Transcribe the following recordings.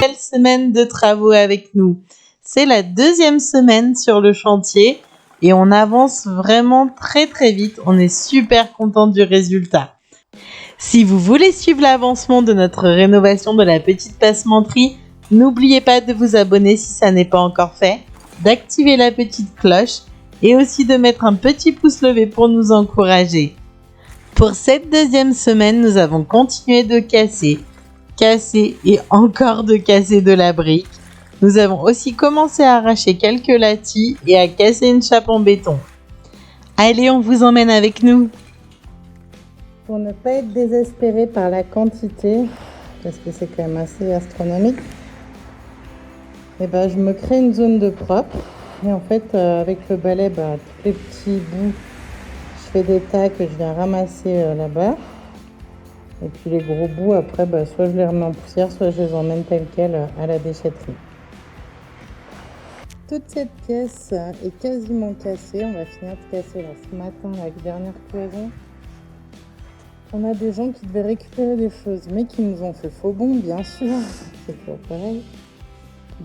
Belle semaine de travaux avec nous. C'est la deuxième semaine sur le chantier et on avance vraiment très vite. On est super content du résultat. Si vous voulez suivre l'avancement de notre rénovation de la petite passementerie, n'oubliez pas de vous abonner si ça n'est pas encore fait, d'activer la petite cloche et aussi de mettre un petit pouce levé pour nous encourager. Pour cette deuxième semaine, nous avons continué de casser et encore de casser de la brique. Nous avons aussi commencé à arracher quelques lattis et à casser une chape en béton. Allez, on vous emmène avec nous. Pour ne pas être désespéré par la quantité, parce que c'est quand même assez astronomique, je me crée une zone de propre. Et en fait, avec le balai, tous les petits bouts, je fais des tas que je viens ramasser là-bas. Et puis les gros bouts, après, soit je les remets en poussière, soit je les emmène telles quelles à la déchetterie. Toute cette pièce est quasiment cassée. On va finir de casser là, ce matin avec la dernière cloison. On a des gens qui devaient récupérer des choses, mais qui nous ont fait faux bond, bien sûr. C'est toujours pareil.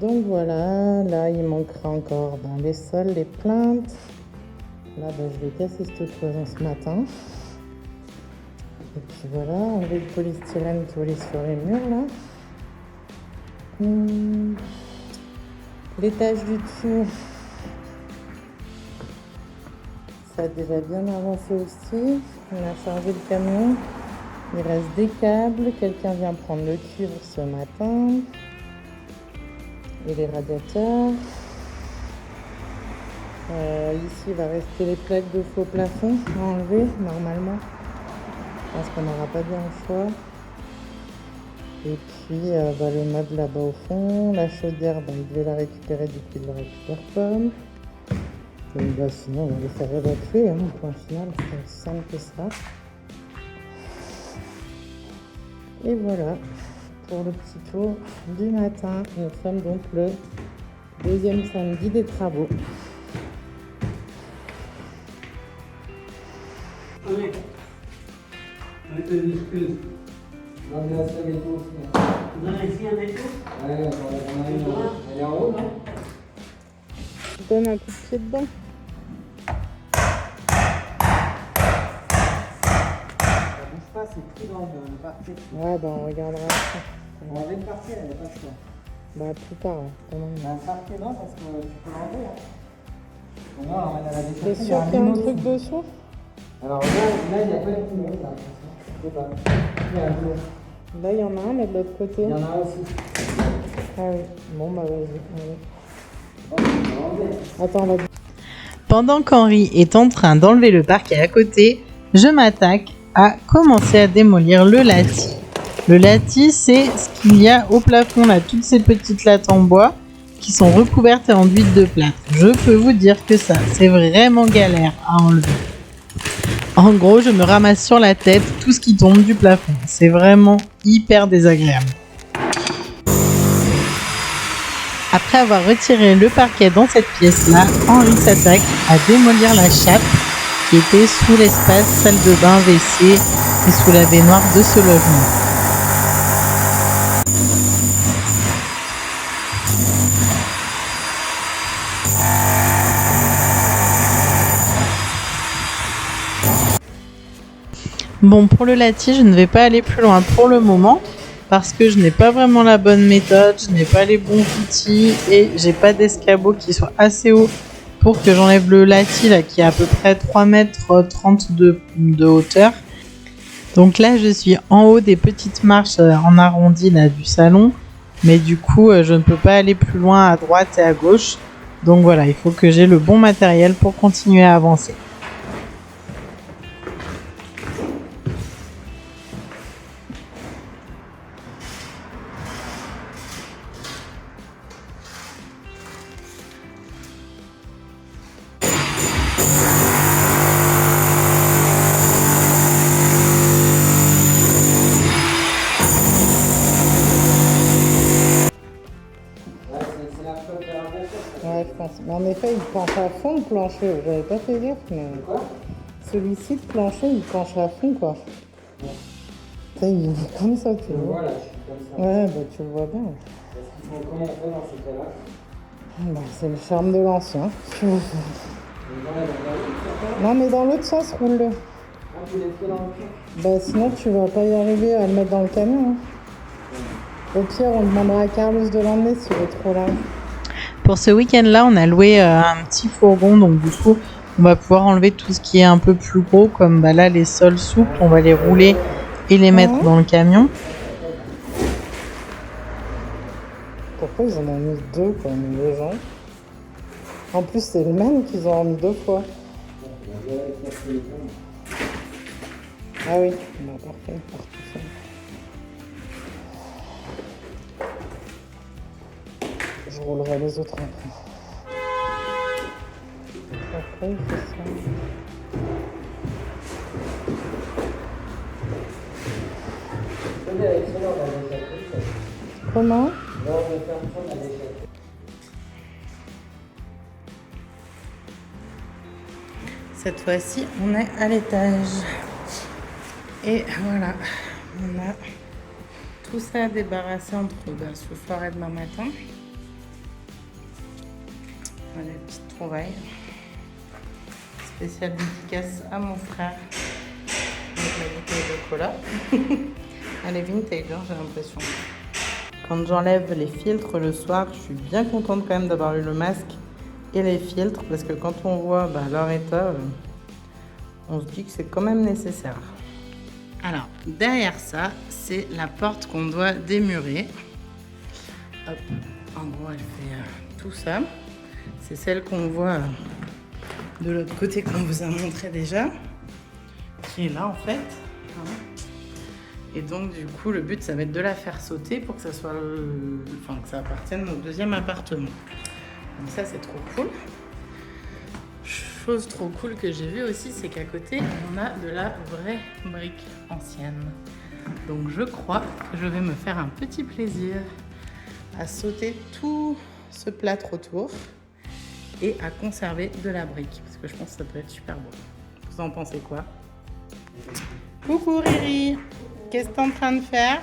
Donc voilà, là il manquera encore les sols, les plaintes. Là je vais casser cette cloison ce matin. Et puis voilà, enlever le polystyrène qui volait sur les murs là. L'étage du dessous, ça a déjà bien avancé aussi. On a chargé le camion. Il reste des câbles. Quelqu'un vient prendre le cuivre ce matin. Et les radiateurs. Ici, il va rester les plaques de faux plafond à enlever normalement. Je pense qu'on n'aura pas bien le choix. Et puis le meuble là-bas au fond. La chaudière, il devait la récupérer, du coup il ne la récupère pas. Et sinon, on va les faire évacuer. Au point final, c'est aussi simple que ça. Et voilà pour le petit tour du matin. Nous sommes donc le deuxième samedi des travaux. Allez. Non, mais là, c'est un gâteau aussi. Vous en avez ici un gâteau? Ouais, on a une. Elle est en haut, non? Je donne un coup de pied dedans. Ça bouge pas, c'est pris dans le parquet. Ouais, on regardera ça. On va enlever le parquet, elle n'est pas choix. Plus tard, quand même. Le parquet, non, parce que tu peux l'enlever. Bon, là, on va à la déchetterie. T'es sûr qu'il y a un truc dessous? Alors là, il n'y a pas de boulot, là. Je sais pas. Il y a un boulot. Là, il y en a un, mais de l'autre côté. Il y en a un aussi. Ah oui. Bon, vas-y. Bon, Attends, là. Pendant qu'Henri est en train d'enlever le parquet à côté, je m'attaque à commencer à démolir le lattis. Le lattis, c'est ce qu'il y a au plafond, là, toutes ces petites lattes en bois qui sont recouvertes et enduites de plâtre. Je peux vous dire que ça, c'est vraiment galère à enlever. En gros, je me ramasse sur la tête tout ce qui tombe du plafond. C'est vraiment hyper désagréable. Après avoir retiré le parquet dans cette pièce-là, Henri s'attaque à démolir la chape qui était sous l'espace salle de bain, WC et sous la baignoire de ce logement. Bon, pour le lattis, je ne vais pas aller plus loin pour le moment parce que je n'ai pas vraiment la bonne méthode, je n'ai pas les bons outils et j'ai pas d'escabeau qui soit assez haut pour que j'enlève le lattis là qui est à peu près 3,30 m de hauteur. Donc là, je suis en haut des petites marches en arrondi là du salon, mais du coup, je ne peux pas aller plus loin à droite et à gauche. Donc voilà, il faut que j'ai le bon matériel pour continuer à avancer. Ouais, je pense. Mais en effet, il penche à fond le plancher. J'avais pas fait gaffe, mais. Quoi? Celui-ci, le plancher, il penche à fond, quoi. Ouais. Ça, il est comme ça, tu vois. Voilà. comme ça. Ouais, bah tu le vois bien. Parce qu'il faut comment on fait dans ces cas-là? Bah, c'est le charme de l'ancien. Tu vois. On enlève la roue, ça Non, mais dans l'autre sens, roule-le. Ah, tu l'as fait dans le cul. Bah sinon, tu vas pas y arriver à le mettre dans le camion. Hein. Au pire, on demandera à Carlos de l'emmener s'il est trop large. Pour ce week-end-là, on a loué un petit fourgon, donc du coup, on va pouvoir enlever tout ce qui est un peu plus gros, comme bah, là, les sols souples, on va les rouler et les mettre dans le camion. Pourquoi ils en ont mis deux, quoi, les gens? En plus, c'est le même qu'ils ont mis deux fois. Ah oui, bah, parfait. Je roulerai les autres après. Après, il fait ça. Comment? Cette fois-ci, on est à l'étage. Et voilà, on a tout ça à débarrasser entre ce soir et demain matin. Voilà, petite trouvaille. Spéciale dédicace à mon frère. Avec la bouteille de cola. Elle est vintage, hein, j'ai l'impression. Quand j'enlève les filtres le soir, je suis bien contente quand même d'avoir eu le masque et les filtres. Parce que quand on voit leur état, on se dit que c'est quand même nécessaire. Alors, derrière ça, c'est la porte qu'on doit démurer. Hop, en gros, elle fait tout ça. C'est celle qu'on voit de l'autre côté qu'on vous a montré déjà, qui est là en fait. Et donc, du coup, le but, ça va être de la faire sauter pour que ça soit, que ça appartienne au deuxième appartement. Donc ça, c'est trop cool. Chose trop cool que j'ai vue aussi, c'est qu'à côté, on a de la vraie brique ancienne. Donc je crois que je vais me faire un petit plaisir à sauter tout ce plâtre autour et à conserver de la brique, parce que je pense que ça peut être super beau. Vous en pensez quoi? Coucou Riri, qu'est-ce que tu es en train de faire?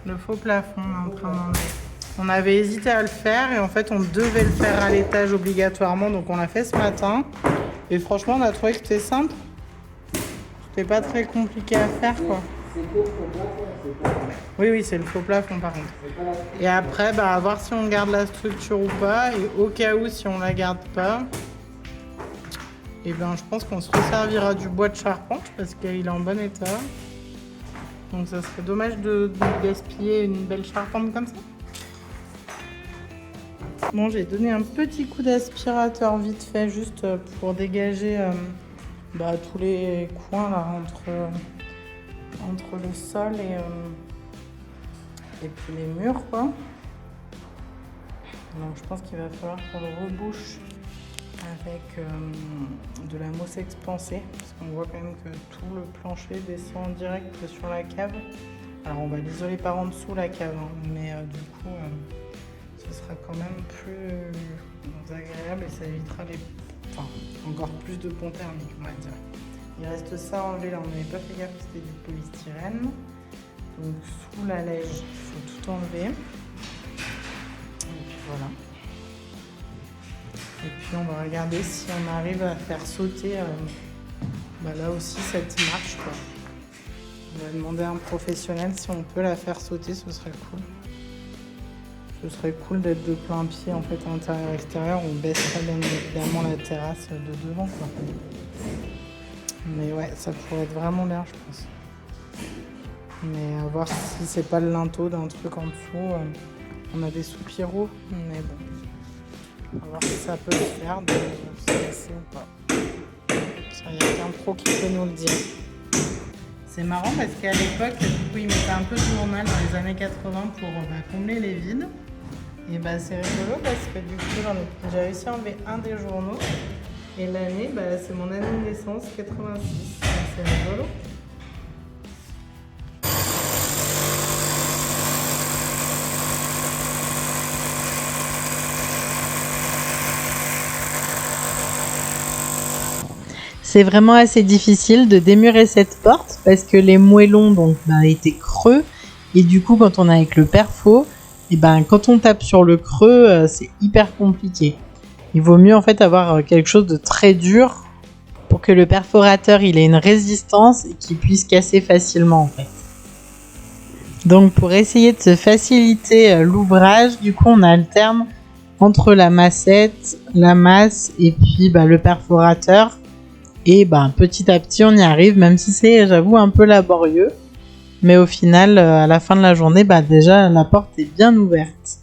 Le faux plafond, on est en train d'enlever. On avait hésité à le faire et en fait on devait le faire à l'étage obligatoirement, donc on l'a fait ce matin. Et franchement on a trouvé que c'était simple. C'était pas très compliqué à faire quoi. Oui, c'est le faux plafond par contre. Et après, à voir si on garde la structure ou pas. Et au cas où, si on la garde pas, et je pense qu'on se resservira du bois de charpente parce qu'il est en bon état. Donc ça serait dommage de gaspiller une belle charpente comme ça. Bon, j'ai donné un petit coup d'aspirateur vite fait juste pour dégager tous les coins là entre le sol et puis les murs quoi. Donc je pense qu'il va falloir qu'on le rebouche avec de la mousse expansée parce qu'on voit quand même que tout le plancher descend en direct sur la cave. Alors on va l'isoler par en dessous la cave, hein, mais du coup ce sera quand même plus agréable et ça évitera encore plus de ponts thermiques, on va dire. Il reste ça à enlever, là on n'avait pas fait gaffe que c'était du polystyrène. Donc sous la lège, il faut tout enlever. Et puis voilà. Et puis on va regarder si on arrive à faire sauter là aussi cette marche quoi. On va demander à un professionnel si on peut la faire sauter, ce serait cool. Ce serait cool d'être de plein pied en fait intérieur-extérieur. On baisserait bien évidemment la terrasse de devant quoi. Mais ouais, ça pourrait être vraiment bien je pense. Mais à voir si c'est pas le linteau d'un truc en dessous. On a des soupiraux, mais bon. On va voir si ça peut le faire, de se laisser ou pas. Ça, il y a qu'un pro qui peut nous le dire. C'est marrant parce qu'à l'époque, du coup, ils mettaient un peu de journal dans les années 80 pour combler les vides. Et c'est rigolo parce que du coup, j'ai réussi à enlever un des journaux. Et l'année, c'est mon année de naissance, 86. Donc c'est rigolo. C'est vraiment assez difficile de démurer cette porte parce que les moellons étaient creux et du coup quand on est avec le perfo, quand on tape sur le creux, c'est hyper compliqué. Il vaut mieux en fait avoir quelque chose de très dur pour que le perforateur il ait une résistance et qu'il puisse casser facilement en fait. Donc pour essayer de se faciliter l'ouvrage, du coup on alterne entre la massette, la masse et puis le perforateur. Et petit à petit on y arrive, même si c'est j'avoue un peu laborieux. Mais au final, à la fin de la journée, déjà la porte est bien ouverte.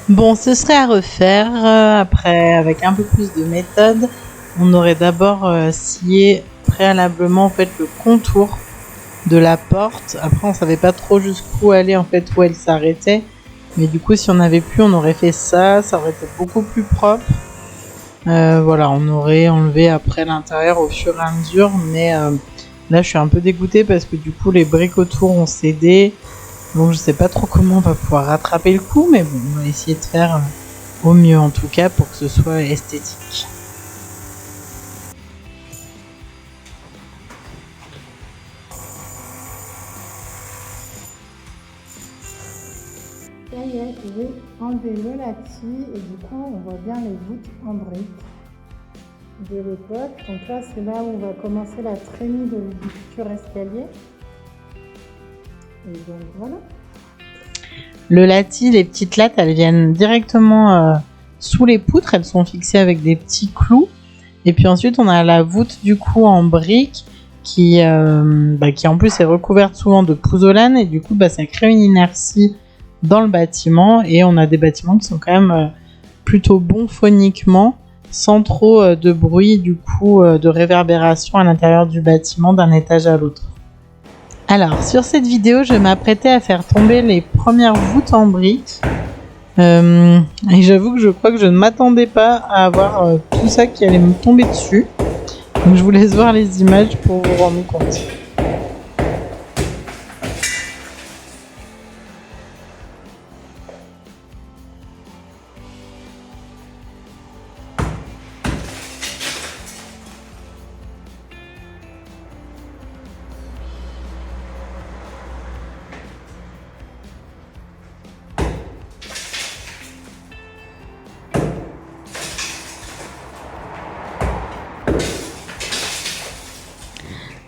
Bon, ce serait à refaire. Après, avec un peu plus de méthode, on aurait d'abord scié préalablement en fait le contour de la porte. Après, on savait pas trop jusqu'où aller en fait, où elle s'arrêtait. Mais du coup, si on avait pu, on aurait fait ça. Ça aurait été beaucoup plus propre. Voilà, on aurait enlevé après l'intérieur au fur et à mesure. Mais là, je suis un peu dégoûtée parce que du coup, les briques autour ont cédé. Donc je sais pas trop comment on va pouvoir rattraper le coup, mais bon, on va essayer de faire au mieux en tout cas pour que ce soit esthétique. Ça y est, j'ai enlevé le latis et du coup on voit bien les voûtes en briques de l'époque. Donc là c'est là où on va commencer la trémie du futur escalier. Et donc voilà. Le latis, les petites lattes, elles viennent directement sous les poutres, elles sont fixées avec des petits clous. Et puis ensuite on a la voûte du coup en briques qui en plus est recouverte souvent de pouzzolane et du coup ça crée une inertie dans le bâtiment et on a des bâtiments qui sont quand même plutôt bons phoniquement sans trop de bruit du coup de réverbération à l'intérieur du bâtiment d'un étage à l'autre. Alors sur cette vidéo je m'apprêtais à faire tomber les premières voûtes en briques et j'avoue que je crois que je ne m'attendais pas à avoir tout ça qui allait me tomber dessus, donc je vous laisse voir les images pour vous rendre compte.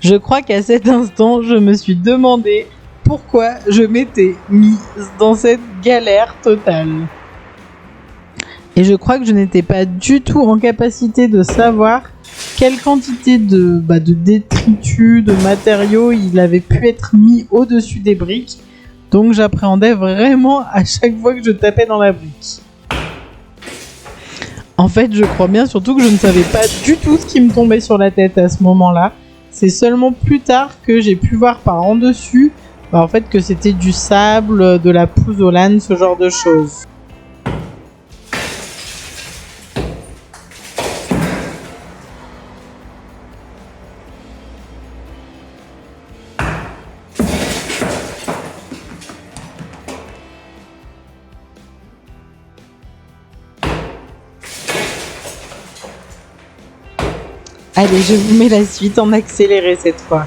Je crois qu'à cet instant, je me suis demandé pourquoi je m'étais mise dans cette galère totale. Et je crois que je n'étais pas du tout en capacité de savoir quelle quantité de détritus, de matériaux il avait pu être mis au-dessus des briques. Donc j'appréhendais vraiment à chaque fois que je tapais dans la brique. En fait, je crois bien surtout que je ne savais pas du tout ce qui me tombait sur la tête à ce moment-là. C'est seulement plus tard que j'ai pu voir par en dessus en fait que c'était du sable, de la pouzzolane, ce genre de choses. Allez, je vous mets la suite en accéléré cette fois.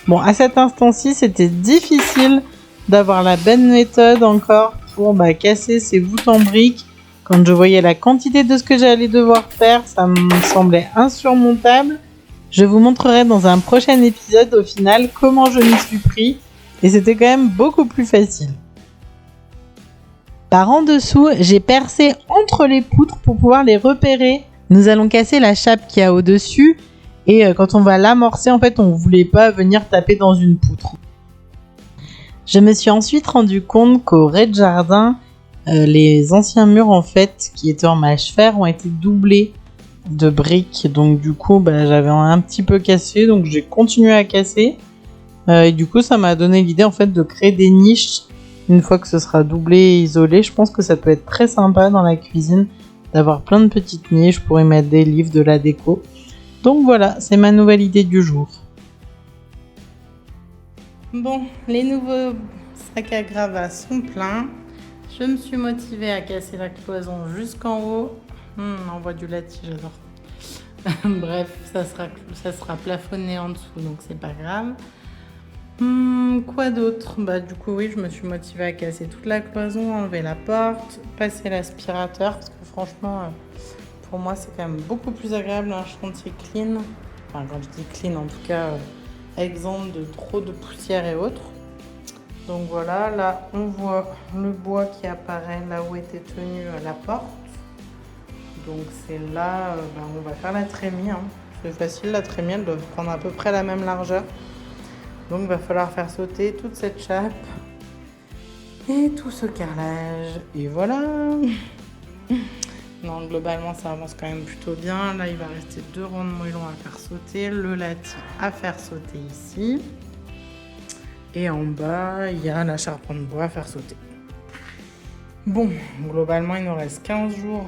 Bon, à cet instant-ci, c'était difficile d'avoir la bonne méthode encore pour casser ces voûtes en briques. Quand je voyais la quantité de ce que j'allais devoir faire, ça me semblait insurmontable. Je vous montrerai dans un prochain épisode au final comment je m'y suis pris et c'était quand même beaucoup plus facile. Par en dessous, j'ai percé entre les poutres pour pouvoir les repérer. Nous allons casser la chape qu'il y a au-dessus et quand on va l'amorcer, en fait, on ne voulait pas venir taper dans une poutre. Je me suis ensuite rendu compte qu'au rez-de-jardin, Les anciens murs en fait qui étaient en mâche fer ont été doublés de briques, donc du coup j'avais un petit peu cassé, donc j'ai continué à casser et du coup ça m'a donné l'idée en fait de créer des niches une fois que ce sera doublé et isolé. Je pense que ça peut être très sympa dans la cuisine d'avoir plein de petites niches pour y mettre des livres, de la déco. Donc voilà, c'est ma nouvelle idée du jour. Bon, les nouveaux sacs à gravats sont pleins. Je me suis motivée à casser la cloison jusqu'en haut. On voit du latis, j'adore. Bref, ça sera plafonné en dessous, donc c'est pas grave. Quoi d'autre? Du coup, oui, je me suis motivée à casser toute la cloison, enlever la porte, passer l'aspirateur, parce que franchement, pour moi, c'est quand même beaucoup plus agréable un chantier clean. Enfin, quand je dis clean, en tout cas, exempt de trop de poussière et autres. Donc voilà, là on voit le bois qui apparaît là où était tenue la porte. Donc c'est là, on va faire la trémie. C'est facile, la trémie, elle doit prendre à peu près la même largeur. Donc il va falloir faire sauter toute cette chape et tout ce carrelage. Et voilà. Non, globalement ça avance quand même plutôt bien. Là il va rester 2 rangs de moellons à faire sauter, le latis à faire sauter ici. Et en bas, il y a la charpente bois à faire sauter. Bon, globalement, il nous reste 15 jours,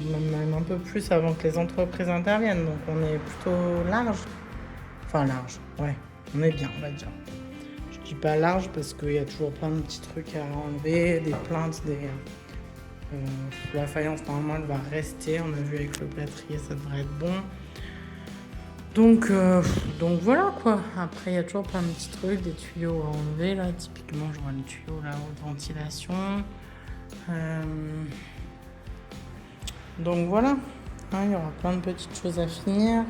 même un peu plus avant que les entreprises interviennent. Donc on est plutôt large. Enfin large, ouais, on est bien, on va dire. Je dis pas large parce qu'il y a toujours plein de petits trucs à enlever, des plaintes, la faïence, normalement, elle va rester. On a vu avec le plâtrier, ça devrait être bon. Donc voilà quoi. Après il y a toujours plein de petits trucs, des tuyaux à enlever là. Typiquement je vois les tuyaux là-haut de ventilation. Donc voilà. Il y aura plein de petites choses à finir.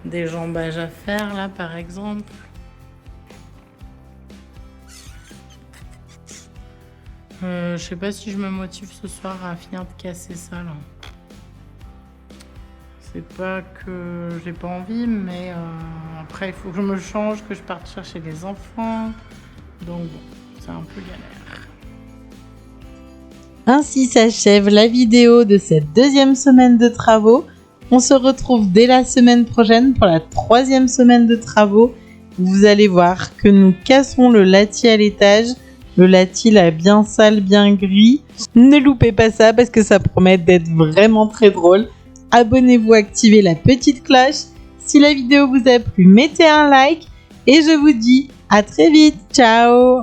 Des jambages à faire là par exemple. Je sais pas si je me motive ce soir à finir de casser ça là. C'est pas que j'ai pas envie, mais après il faut que je me change, que je parte chercher les enfants. Donc bon, c'est un peu galère. Ainsi s'achève la vidéo de cette 2e semaine de travaux. On se retrouve dès la semaine prochaine pour la 3e semaine de travaux. Vous allez voir que nous cassons le latis à l'étage. Le latis là bien sale, bien gris. Ne loupez pas ça parce que ça promet d'être vraiment très drôle. Abonnez-vous, activez la petite cloche. Si la vidéo vous a plu, mettez un like et je vous dis à très vite. Ciao!